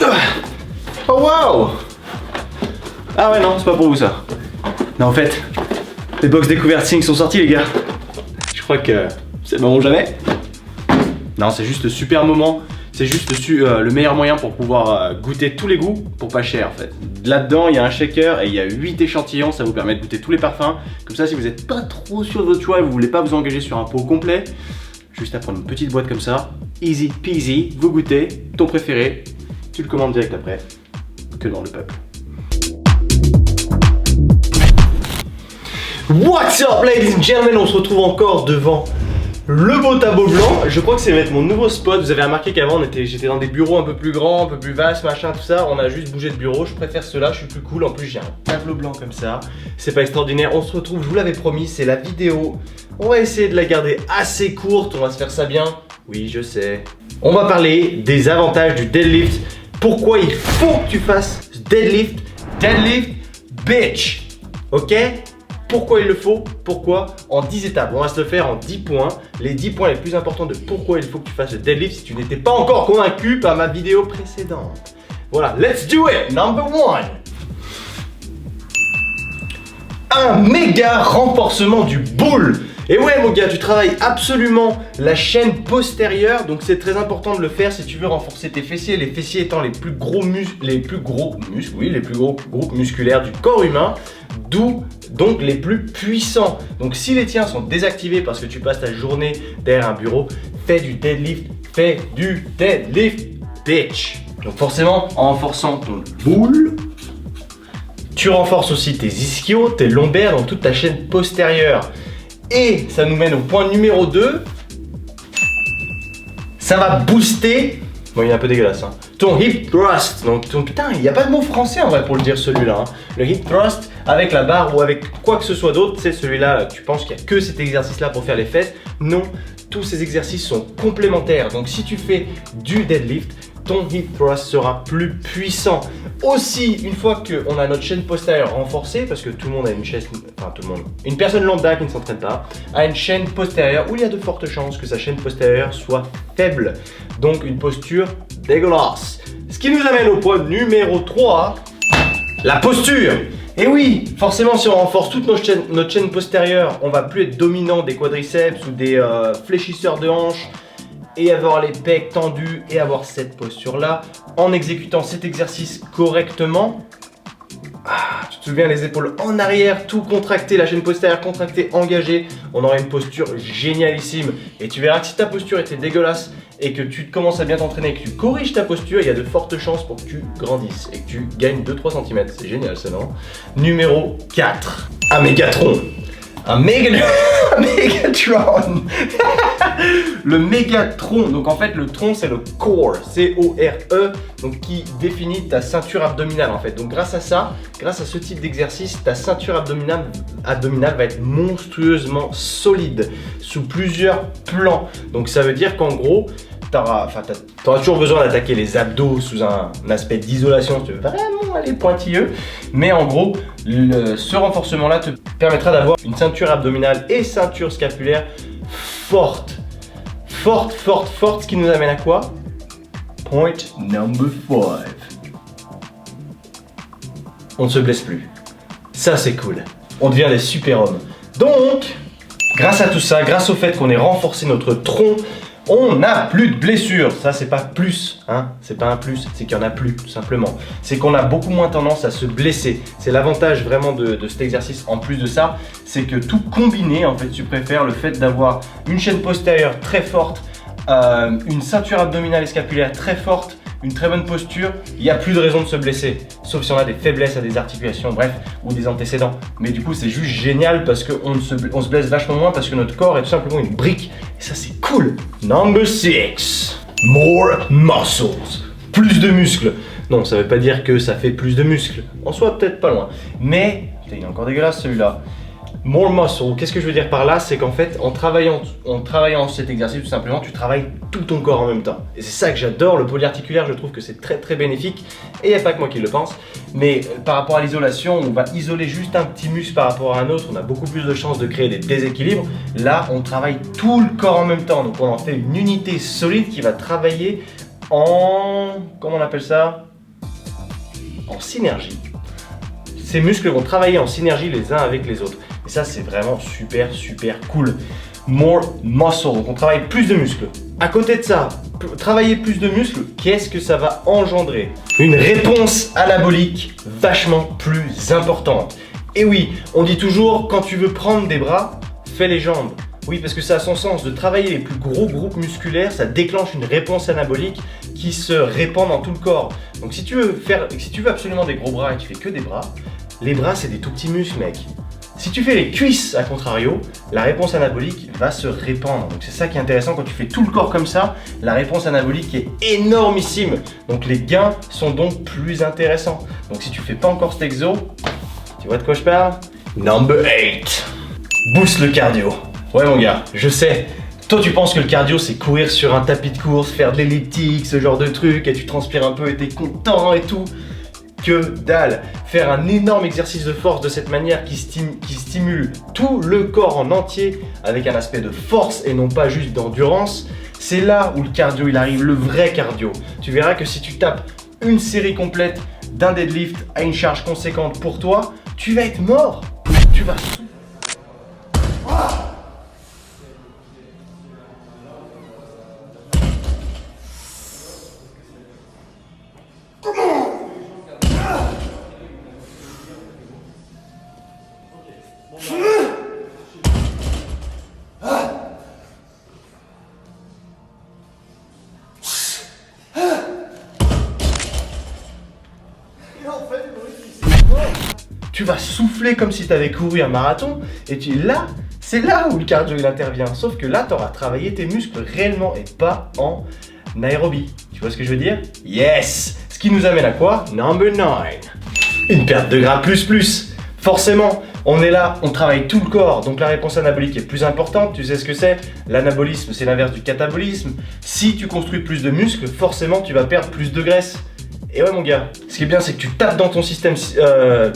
Oh waouh! Ah ouais non, c'est pas pour vous ça. Non en fait, les box découvertes Sync sont sortis les gars. Je crois que c'est le moment ou jamais. Non, c'est juste super moment. C'est juste le meilleur moyen pour pouvoir goûter tous les goûts pour pas cher en fait. Là-dedans, il y a un shaker et il y a 8 échantillons, ça vous permet de goûter tous les parfums. Comme ça, si vous n'êtes pas trop sûr de votre choix et vous voulez pas vous engager sur un pot complet, juste à prendre une petite boîte comme ça, easy peasy, vous goûtez, ton préféré, tu le commandes direct après, que dans le peuple. What's up ladies and gentlemen, on se retrouve encore devant le beau tableau blanc. Je crois que c'est mon nouveau spot. Vous avez remarqué qu'avant j'étais dans des bureaux un peu plus grands, un peu plus vastes, machin, tout ça. On a juste bougé de bureau. Je préfère cela, je suis plus cool. En plus, j'ai un tableau blanc comme ça. C'est pas extraordinaire. On se retrouve, je vous l'avais promis, c'est la vidéo. On va essayer de la garder assez courte. On va se faire ça bien. Oui, je sais. On va parler des avantages du deadlift. Pourquoi il faut que tu fasses deadlift. Deadlift, bitch. Ok? Pourquoi il le faut? Pourquoi? En 10 étapes. On va se le faire en 10 points. Les 10 points les plus importants de pourquoi il faut que tu fasses le deadlift si tu n'étais pas encore convaincu par ma vidéo précédente. Voilà, let's do it! Number 1. Un méga renforcement du boule. Et ouais mon gars, tu travailles absolument la chaîne postérieure, donc c'est très important de le faire si tu veux renforcer tes fessiers, les fessiers étant les plus gros groupes musculaires du corps humain, d'où donc les plus puissants. Donc si les tiens sont désactivés parce que tu passes ta journée derrière un bureau, fais du deadlift, bitch. Donc forcément, en renforçant ton boule, tu renforces aussi tes ischios, tes lombaires, donc toute ta chaîne postérieure. Et ça nous mène au point numéro 2. Ça va booster. Bon, il est un peu dégueulasse, hein. Ton hip thrust. Donc, putain, il n'y a pas de mot français en vrai pour le dire celui-là. Hein. Le hip thrust avec la barre ou avec quoi que ce soit d'autre, c'est celui-là. Tu penses qu'il n'y a que cet exercice-là pour faire les fesses. Non, tous ces exercices sont complémentaires. Donc, si tu fais du deadlift, ton hip thrust sera plus puissant. Aussi, une fois qu'on a notre chaîne postérieure renforcée, parce que tout le monde a une chaîne, enfin tout le monde, une personne lambda qui ne s'entraîne pas, a une chaîne postérieure où il y a de fortes chances que sa chaîne postérieure soit faible. Donc une posture dégueulasse. Ce qui nous amène au point numéro 3, la posture. Et oui, forcément si on renforce toute notre chaîne postérieure, on va plus être dominant des quadriceps ou des fléchisseurs de hanches, et avoir les pecs tendus et avoir cette posture là en exécutant cet exercice correctement. Tu te souviens, les épaules en arrière, tout contracté, la chaîne postérieure contractée, engagée, on aura une posture génialissime. Et tu verras que si ta posture était dégueulasse et que tu commences à bien t'entraîner et que tu corriges ta posture, il y a de fortes chances pour que tu grandisses et que tu gagnes 2-3 cm. C'est génial ça, non? Numéro 4, un mégatron. Un Megatron. Le mégatron. Donc en fait le tronc c'est le core, C-O-R-E, donc qui définit ta ceinture abdominale en fait. Donc grâce à ça, grâce à ce type d'exercice, ta ceinture abdominale va être monstrueusement solide sous plusieurs plans. Donc ça veut dire qu'en gros t'auras toujours besoin d'attaquer les abdos sous un aspect d'isolation si tu veux vraiment aller pointilleux. Mais en gros, ce renforcement-là te permettra d'avoir une ceinture abdominale et ceinture scapulaire forte. Forte, ce qui nous amène à quoi? Point number 5. On ne se blesse plus. Ça c'est cool. On devient des super-hommes. Donc, grâce à tout ça, grâce au fait qu'on ait renforcé notre tronc, on n'a plus de blessures. Ça c'est pas plus, hein. C'est pas un plus, c'est qu'il y en a plus tout simplement. C'est qu'on a beaucoup moins tendance à se blesser. C'est l'avantage vraiment de cet exercice. En plus de ça, c'est que tout combiné, en fait, tu préfères le fait d'avoir une chaîne postérieure très forte, une ceinture abdominale et scapulaire très forte, une très bonne posture, il n'y a plus de raison de se blesser. Sauf si on a des faiblesses à des articulations, bref, ou des antécédents. Mais du coup, c'est juste génial parce qu'on se blesse vachement moins parce que notre corps est tout simplement une brique. Et ça, c'est cool. Number 6. More muscles. Plus de muscles. Non, ça veut pas dire que ça fait plus de muscles. En soi, peut-être pas loin. Mais, putain, il est encore dégueulasse celui-là. More muscle, qu'est-ce que je veux dire par là? C'est qu'en fait, en travaillant cet exercice, tout simplement, tu travailles tout ton corps en même temps. Et c'est ça que j'adore, le polyarticulaire, je trouve que c'est très très bénéfique. Et il n'y a pas que moi qui le pense. Mais par rapport à l'isolation, on va isoler juste un petit muscle par rapport à un autre, on a beaucoup plus de chances de créer des déséquilibres. Là, on travaille tout le corps en même temps. Donc on en fait une unité solide qui va travailler en... comment on appelle ça? en synergie. Ces muscles vont travailler en synergie les uns avec les autres. Et ça, c'est vraiment super, super cool. More muscle, donc on travaille plus de muscles. À côté de ça, travailler plus de muscles, qu'est-ce que ça va engendrer? Une réponse anabolique vachement plus importante. Et oui, on dit toujours, quand tu veux prendre des bras, fais les jambes. Oui, parce que ça a son sens. De travailler les plus gros groupes musculaires, ça déclenche une réponse anabolique qui se répand dans tout le corps. Donc si tu veux absolument des gros bras et tu fais que des bras, les bras c'est des tout petits muscles, mec. Si tu fais les cuisses, à contrario, la réponse anabolique va se répandre. Donc c'est ça qui est intéressant, quand tu fais tout le corps comme ça, la réponse anabolique est énormissime. Donc les gains sont donc plus intéressants. Donc si tu fais pas encore cet exo, tu vois de quoi je parle? Number 8. Booste le cardio. Ouais mon gars, je sais. Toi tu penses que le cardio c'est courir sur un tapis de course, faire de l'elliptique, ce genre de truc, et tu transpires un peu et t'es content et tout. Que dalle! Faire un énorme exercice de force de cette manière qui stimule tout le corps en entier avec un aspect de force et non pas juste d'endurance, c'est là où le cardio il arrive, le vrai cardio. Tu verras que si tu tapes une série complète d'un deadlift à une charge conséquente pour toi, tu vas être mort. Tu vas... Tu vas souffler comme si tu avais couru un marathon et c'est là où le cardio il intervient. Sauf que là, tu auras travaillé tes muscles réellement et pas en aérobie. Tu vois ce que je veux dire? Yes! Ce qui nous amène à quoi? Number 9. Une perte de gras plus. Forcément, on est là, on travaille tout le corps, donc la réponse anabolique est plus importante. Tu sais ce que c'est? L'anabolisme, c'est l'inverse du catabolisme. Si tu construis plus de muscles, forcément, tu vas perdre plus de graisse. Et ouais mon gars, ce qui est bien c'est que tu tapes dans ton système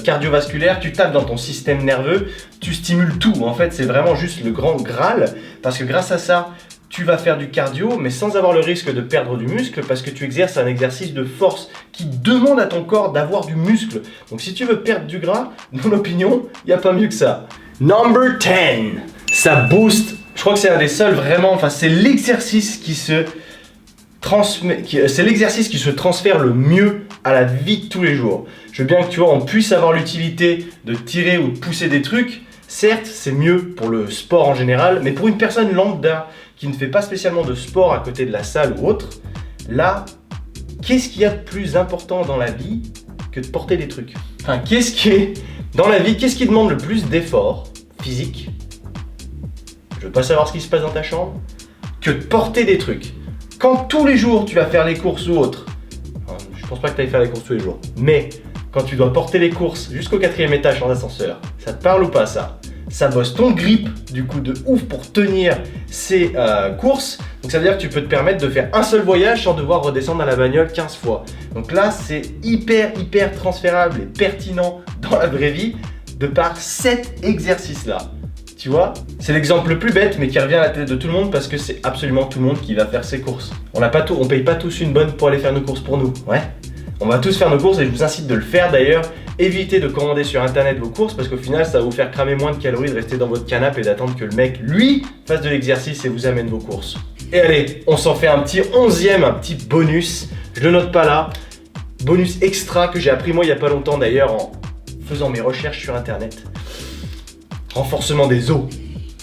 cardiovasculaire, tu tapes dans ton système nerveux, tu stimules tout. En fait c'est vraiment juste le grand Graal, parce que grâce à ça, tu vas faire du cardio, mais sans avoir le risque de perdre du muscle, parce que tu exerces un exercice de force qui demande à ton corps d'avoir du muscle. Donc si tu veux perdre du gras, dans mon opinion, il n'y a pas mieux que ça. Number 10, ça booste, je crois que c'est un des seuls vraiment, enfin c'est l'exercice qui se transfère le mieux à la vie de tous les jours. Je veux bien que tu vois, on puisse avoir l'utilité de tirer ou de pousser des trucs. Certes, c'est mieux pour le sport en général, mais pour une personne lambda qui ne fait pas spécialement de sport à côté de la salle ou autre, là, qu'est-ce qu'il y a de plus important dans la vie que de porter des trucs? Enfin, qu'est-ce qui demande le plus d'efforts physiques? Je veux pas savoir ce qui se passe dans ta chambre, que de porter des trucs. Quand tous les jours tu vas faire les courses ou autre, je pense pas que tu ailles faire les courses tous les jours, mais quand tu dois porter les courses jusqu'au 4e étage en ascenseur, ça te parle ou pas ça? Ça bosse ton grip du coup de ouf pour tenir ces courses. Donc ça veut dire que tu peux te permettre de faire un seul voyage sans devoir redescendre à la bagnole 15 fois. Donc là c'est hyper transférable et pertinent dans la vraie vie de par cet exercice là. Tu vois, c'est l'exemple le plus bête mais qui revient à la tête de tout le monde parce que c'est absolument tout le monde qui va faire ses courses. On paye pas tous une bonne pour aller faire nos courses pour nous, ouais. On va tous faire nos courses et je vous incite de le faire d'ailleurs. Évitez de commander sur internet vos courses parce qu'au final ça va vous faire cramer moins de calories de rester dans votre canapé et d'attendre que le mec, lui, fasse de l'exercice et vous amène vos courses. Et allez, on s'en fait un petit 11e, un petit bonus. Je le note pas là. Bonus extra que j'ai appris moi il y a pas longtemps d'ailleurs en faisant mes recherches sur internet. Renforcement des os.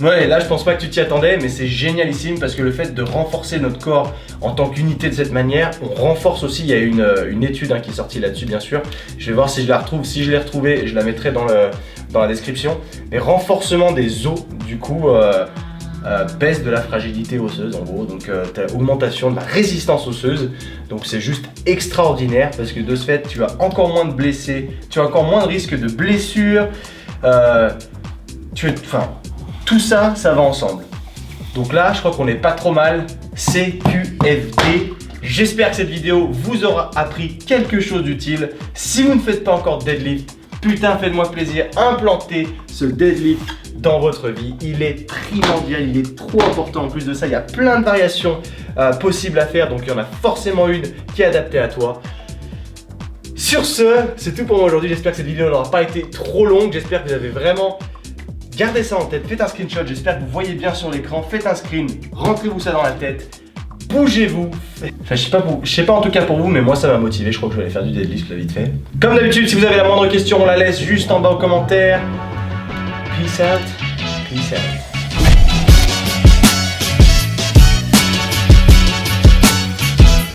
Ouais, là je pense pas que tu t'y attendais, mais c'est génialissime parce que le fait de renforcer notre corps en tant qu'unité de cette manière, on renforce aussi, il y a une étude qui est sortie là-dessus bien sûr. Je vais voir si je la retrouve, si je l'ai retrouvée, je la mettrai dans la description. Mais renforcement des os, du coup, baisse de la fragilité osseuse en gros, donc augmentation de la résistance osseuse. Donc c'est juste extraordinaire parce que de ce fait, tu as encore moins de blessés, tu as encore moins de risque de blessures. Tout ça, ça va ensemble. Donc là, je crois qu'on est pas trop mal. CQFD. J'espère que cette vidéo vous aura appris quelque chose d'utile. Si vous ne faites pas encore de deadlift, putain, faites-moi plaisir, implantez ce deadlift dans votre vie. Il est primordial, il est trop important. En plus de ça, il y a plein de variations possibles à faire. Donc il y en a forcément une qui est adaptée à toi. Sur ce, c'est tout pour moi aujourd'hui. J'espère que cette vidéo n'aura pas été trop longue. J'espère que vous avez vraiment gardé ça en tête. Faites un screenshot. J'espère que vous voyez bien sur l'écran. Faites un screen. Rentrez-vous ça dans la tête. Bougez-vous. Enfin, je sais pas en tout cas pour vous, mais moi ça m'a motivé. Je crois que je vais aller faire du deadlift là vite fait. Comme d'habitude, si vous avez la moindre question, on la laisse juste en bas aux commentaires. Peace out. Peace out.